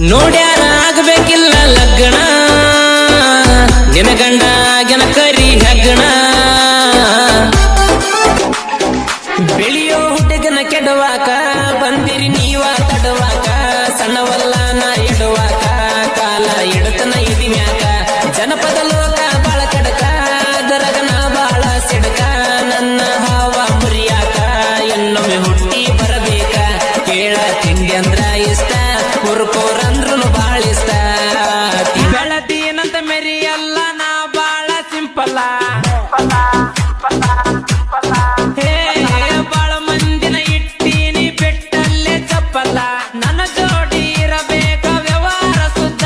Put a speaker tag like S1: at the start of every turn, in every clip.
S1: ನೋಡ್ಯಾರ ಆಗ್ಬೇಕಿಲ್ಲ ಲಗ್ನ ನಿನ ಗಂಡ ಗೆನ ಕರಿ ಹೆಗ್ಗಣ ಬೆಳೆಯೋ ಹುಡುಗನ ಕೆಡವಾಕ ಬಂದಿರಿ ನೀವ ತಡವಾಕ ಸಣ್ಣವಲ್ಲ ನಾ ಇಡುವಾಕ ಕಾಲ ಇಡತನ ಇದಿ ಮ್ಯಾಕ ಜನಪದ ಲೋಕ ಬಾಳ ಕಡಕ ಅದರಗನ ಬಾಳ ಸಿಡಕ ನನ್ನ ಹಾವ ಮುರಿಯಾಕ ಇನ್ನೊಮ್ಮೆ ಹುಟ್ಟಿ ಬರಬೇಕ ಕೇಳ ತಿಂಡಿ ಅಂದ್ರ ಇಷ್ಟ ಕುರ್ಕೋರಂದ್ರು ಬಾಳ ಇಷ್ಟ ಬೆಳತೀನಂತ ಮೆರಿಯಲ್ಲ ನಾ ಬಾಳ ಸಿಂಪಲ್ಲ ಬಾಳ ಮಂದಿನ ಇಟ್ಟೀನಿ ಬೆಟ್ಟಲ್ಲೇ ಚಪ್ಪಲ್ಲ ನನ್ನ ಜೋಡಿ ಇರಬೇಕ ವ್ಯವಹಾರ ಸುದ್ದ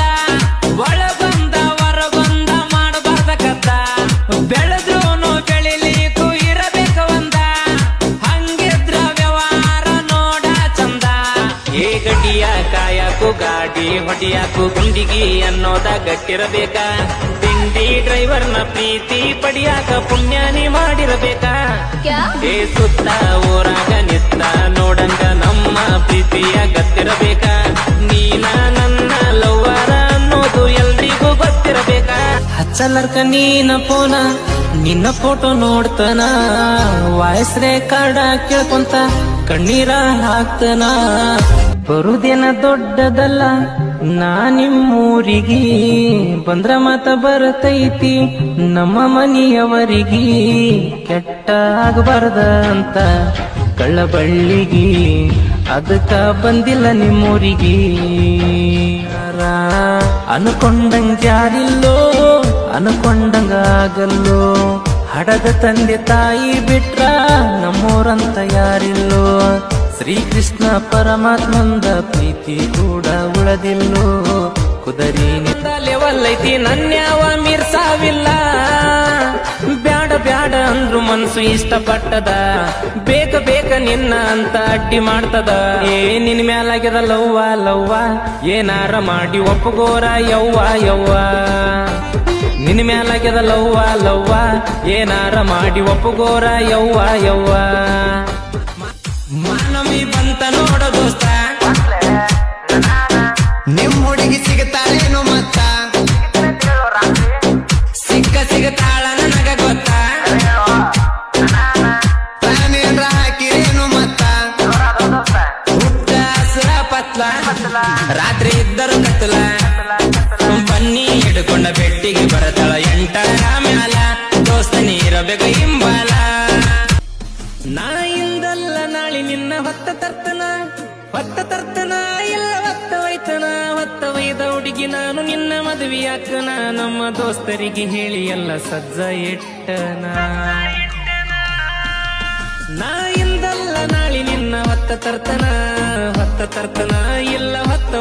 S1: ಒಳ ಬಂದ ಹೊರ ಬಂದ ಮಾಡಬಾರ್ದ ಕದ್ದ ಬೆಳೆದ್ರೂನು ಬೆಳಿಲಿಕ್ಕೂ ಇರಬೇಕ ಒಂದ ಹಂಗಿದ್ರ ವ್ಯವಹಾರ ನೋಡ ಚಂದ ಏ ಗಡಿಯ ಕಾಯಕು ಗಾಡಿ ಹೊಡಿಯಾಕು ಗುಂಡಿಗಿ ಅನ್ನೋದ ಗಟ್ಟಿರಬೇಕ ತಿಂಡಿ ಡ್ರೈವರ್ನ ಪ್ರೀತಿ ಪಡಿಯಾಕ ಪುಣ್ಯಾನಿ ಮಾಡಿರಬೇಕ ಏ ಸುತ್ತ ಊರಾಗ ನಿತ್ತ ನೋಡಂಗ ನಮ್ಮ ಪ್ರೀತಿಯ ಗತ್ತಿರಬೇಕ ನೀನ ನನ್ನ ಲವ್ವರ ಅನ್ನೋದು ಎಲ್ರಿಗೂ ಗೊತ್ತಿರಬೇಕ ಹಚ್ಚಲರ್ಕ ನೀನ ಫೋನ ನಿನ್ನ ಫೋಟೋ ನೋಡ್ತನ ವಾಯ್ಸ್ ರೆಕಾರ್ಡ ಕೇಳ್ಕೊಂತ ಕಣ್ಣೀರ ಹಾಕ್ತನ ಬರುದೇನ ದೊಡ್ಡದಲ್ಲ ನಾ ನಿಮ್ಮೂರಿಗಿ ಬಂದ್ರ ಮತ ಬರತೈತಿ ನಮ್ಮ ಮನೆಯವರಿಗಿ ಕೆಟ್ಟ ಆಗಬಾರ್ದ ಅಂತ ಕಳ್ಳಬಳ್ಳಿಗಿ ಅದಕ್ಕ ಬಂದಿಲ್ಲ ನಿಮ್ಮೂರಿಗಿ ಅನ್ಕೊಂಡಂಗ ಯಾರಿಲ್ಲೋ ಅನ್ಕೊಂಡಂಗ ಆಗಲ್ಲೋ ಹಡದ ತಂದೆ ತಾಯಿ ಬಿಟ್ರ ನಮ್ಮೂರಂತ ಯಾರಿಲ್ಲೋ ಶ್ರೀಕೃಷ್ಣ ಪರಮಾತ್ಮಂದ ಪ್ರೀತಿ ಕೂಡ ಉಳದಿಲ್ಲೋ ಕುದರಿ ಲೆವೆಲ್ ಐತಿ ನನ್ಯಾವ ಮೀರ್ಸಾವಿಲ್ಲ ಬ್ಯಾಡ ಬ್ಯಾಡ ಅಂದ್ರು ಮನ್ಸು ಇಷ್ಟಪಟ್ಟದ ಬೇಕ ಬೇಕ ನಿನ್ನ ಅಂತ ಅಡ್ಡಿ ಮಾಡ್ತದ ಏ ನಿನ್ ಮ್ಯಾಲಾಗ್ಯದ ಲವ್ವ ಲವ್ವ ಏನಾರ ಮಾಡಿ ಒಪ್ಪಗೋರ ಯವ್ವ ಯವ್ವ ನಿನ್ ಮ್ಯಾಲಾಗ್ಯದ ಲವ್ವ ಲವ್ವ ಏನಾರ ಮಾಡಿ ಒಪ್ಪಗೋರ ಯವ್ವ ಯವ್ವ ಮಾನವಿ ಬಂತ ನೋಡ ದೋಸ್ತ ನಿಮ್ ಹುಡುಗಿ ಸಿಗತಾಳೇನು ಮತ್ತ ಸಿಗತಾಳ ನನಗ ಗೊತ್ತ ತಾನೇನ್ರ ಹಾಕಿರೇನು ಮತ್ತ ಹುಟ್ಟ ಹಸ್ರ ಪತ್ಲ ರಾತ್ರಿ ಇದ್ದರು ಕತ್ತಲ ಬನ್ನಿ ಹಿಡ್ಕೊಂಡ ಬೆಟ್ಟಿಗೆ ಬರತಾಳ ಎಂಟರ ಮ್ಯಾಲ ದೋಸ್ತ ನೀರಬೇಕ ಹಿಂಬಾಲ ನಾ ಇಂದಲ್ಲ ನಾಳಿ ನಿನ್ನ ಹೊತ್ತ ತರ್ತನ ಇಲ್ಲ ಹೊತ್ತ ಒಯ್ದ ಹುಡುಗಿ ನಾನು ನಿನ್ನ ಮದುವೆಯಾಕನ ನಮ್ಮ ದೋಸ್ತರಿಗೆ ಹೇಳಿ ಎಲ್ಲ ಸಜ್ಜ ಇಟ್ಟನ ನಾ ಇಂದಲ್ಲ ನಾಳಿ ನಿನ್ನ ಹೊತ್ತ ತರ್ತನ ಇಲ್ಲ ಹೊತ್ತ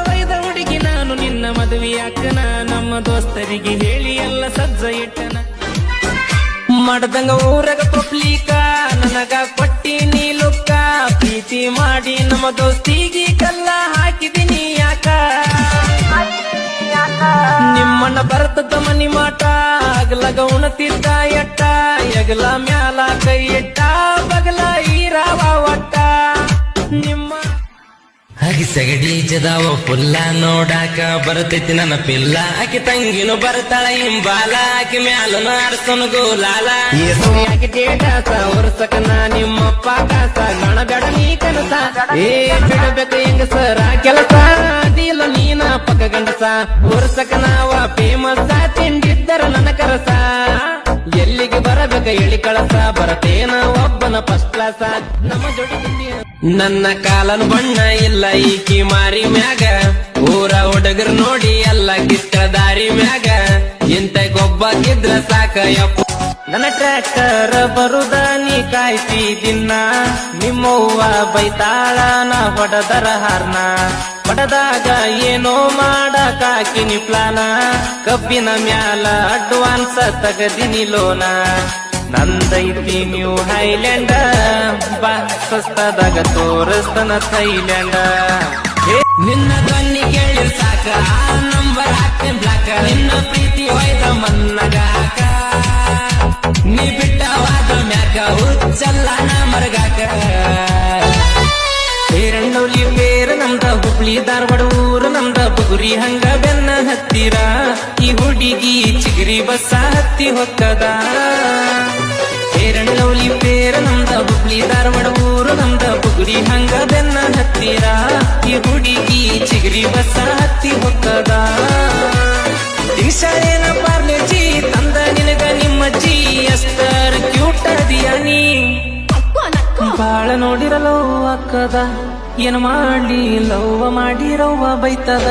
S1: ಒಯ್ದ ಹುಡುಗಿ ನಾನು ನಿನ್ನ ಮದುವೆಯಾಕನ ನಮ್ಮ ದೋಸ್ತರಿಗೆ ಹೇಳಿ ಎಲ್ಲ ಸಜ್ಜ ಇಟ್ಟನ ಮಾಡದಂಗ ಊರಗ ಪಬ್ಲಿಕ ನನಗ ಕೊಟ್ಟಿ ನೀ ಲುಕ್ಕ ಪ್ರೀತಿ ಮಾಡಿ ನಮ್ಮ ದೋಸ್ತಿಗೆ ಕಲ್ಲ ಹಾಕಿದೀನಿ ಯಾಕ ನಿಮ್ಮಣ್ಣ ಬರ್ತದ ಮನಿ ಮಾಟ ಅಗಲಗ ಉಣತಿದ್ದ ಎಟ್ಟ ಎಗಲ ಮ್ಯಾಲ ಕೈ ಎಟ್ಟ ಬಗಲ ಈರಾವ ಒಟ್ಟ ನಿಮ್ಮ ಸಗಡಿ ಜದಾವ ಪುಲ್ಲ ನೋಡಾಕ ಬರ್ತೈತಿ ನನ್ನ ಪಿಲ್ಲ ಆಕಿ ತಂಗಿನು ಬರ್ತಾಳ ಹಿಂಬಾಲ ಆಕಿ ಮ್ಯಾಲನ ಅರ್ಸನು ಗೋಲಾಲ ಆಕಿ ಡೇಟಾಸ ವರ್ಷಕನ ನಿಮ್ಮಪ್ಪ ಕಾಸ ಗಣ ಬೇಡ ನೀ ಕನಸ ಏ ಬಿಡಬೇಕು ಹೆಂಗಸರ ಕೆಲಸ ಅದಿಲ್ಲ ನೀನ ಪಕ್ಕ ಗಂಡಸ ವರ್ಷಕನಾವ ಫೇಮಸ್ ತಿಂಡಿದ್ದರ ನನ್ನ ಕರಸ ಎಲ್ಲಿಗೆ ಬರಬೇಕ ಎಳಿ ಕಳಸ ಬರತೇನ ಒಬ್ಬನ ಫಸ್ಟ್ ಕ್ಲಾಸ ನಮ್ಮ ಜೋಡಿ ನನ್ನ ಕಾಲನ ಬಣ್ಣ ಇಲ್ಲ ಈಕಿ ಮಾರಿ ಮ್ಯಾಗ ಊರ ಹುಡುಗರು ನೋಡಿ ಎಲ್ಲ ಕಿತ್ತ ದಾರಿ ಮ್ಯಾಗ ಇಂತ ಗೊಬ್ಬಗಿದ್ರ ಸಾಕ ಯಪ್ಪ ನನ್ನ ಟ್ರ್ಯಾಕ್ಟರ್ ಬರುದ ನೀ ಕಾಯ್ತಿ ದಿನ ನಿಮ್ಮವ್ವ ಬೈತಾಳ ನಾ ಹೊಡದರ ಹಾರ್ನ ಹೊಡದಾಗ ಏನೋ ಮಾಡಕಾಕಿನಿ ಪ್ಲಾನ ಕಬ್ಬಿನ ಮ್ಯಾಲ ಅಡ್ವಾನ್ಸ್ ತಗದಿನಿ ಲೋನ ನಂದೈತಿ ನ್ಯೂ ಹೈಲ್ಯಾಂಡ ಬಾ ಸಸ್ತದಾಗ ತೋರಿಸ್ತನ ಥೈಲ್ಯಾಂಡ ನಿನ್ನ ಧ್ವನಿ ಕೇಳಿ ಸಾಕ ನಂಬರ್ ಹಾಕ್ತೇನ್ ಬ್ಲಾಕ ನಿನ್ನ ಪ್ರೀತಿ ಒಯ್ದ ಮನ್ನಗ ಹಾಕ ನೀ ಬಿಟ್ಟವಾದ ಮ್ಯಾಕ ಹುಚ್ಚಲ್ಲ ನಾ ಮರಗಾಕ ಬೇರಣ್ಣೋಲಿ ಬೇರ ನಮ್ದ ಹುಬ್ಳ ಹುಬ್ಳಿ ಧಾರವಾಡ ಊರು ನಮ್ದ ಬುಗುರಿ ಹಂಗ ಬೆನ್ನ ಹತ್ತಿರ ಈ ಹುಡುಗಿ ಚಿಗರಿ ಬಸ್ಸ ಹತ್ತಿ ಹೊಕ್ಕದ ಪೇರಣಿ ಲವ್ಲಿ ಪೇರ ನಮ್ದ ಹುಬ್ಳಿ ಧಾರವಾಡ ಊರು ನಮ್ದ ಬುಗುರಿ ಹಂಗ ಬೆನ್ನ ಹತ್ತಿರ ಈ ಹುಡುಗಿ ಚಿಗರಿ ಬಸ್ಸ ಹತ್ತಿ ಹೊಕ್ಕದ ದಿಶಾರೇನ ಪಾರ್ಲೆಜಿ ತಂದ ನಿನಗ ನಿಮ್ಮಜ್ಜಿ ಅಷ್ಟರ್ ಕ್ಯೂಟ್ ಅದಿಯಾನಿ ಬಾಳ ನೋಡಿರಲೋ ಅಕ್ಕದ ಏನ್ ಮಾಡ್ಲಿ ಲವ್ವ ಮಾಡಿರವ್ವ ಬೈತದ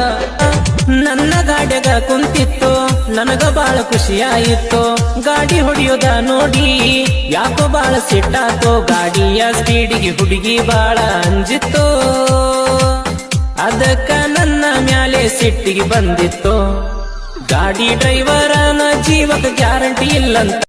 S1: ನನ್ನ ಗಾಡ್ಯಾಗ ಕುಂತಿತ್ತು ನನಗ ಬಾಳ ಖುಷಿಯಾಯಿತ್ತು ಗಾಡಿ ಹೊಡಿಯೋದ ನೋಡಿ ಯಾಕೋ ಬಾಳ ಸಿಟ್ಟಾತೋ ಗಾಡಿಯ ಸ್ಪೀಡಿಗೆ ಹುಡುಗಿ ಬಾಳ ಅಂಜಿತ್ತು ಅದಕ್ಕ ನನ್ನ ಮ್ಯಾಲೆ ಸಿಟ್ಟಿಗೆ ಬಂದಿತ್ತು ಗಾಡಿ ಡ್ರೈವರನ ಜೀವಕ ಗ್ಯಾರಂಟಿ ಇಲ್ಲಂತ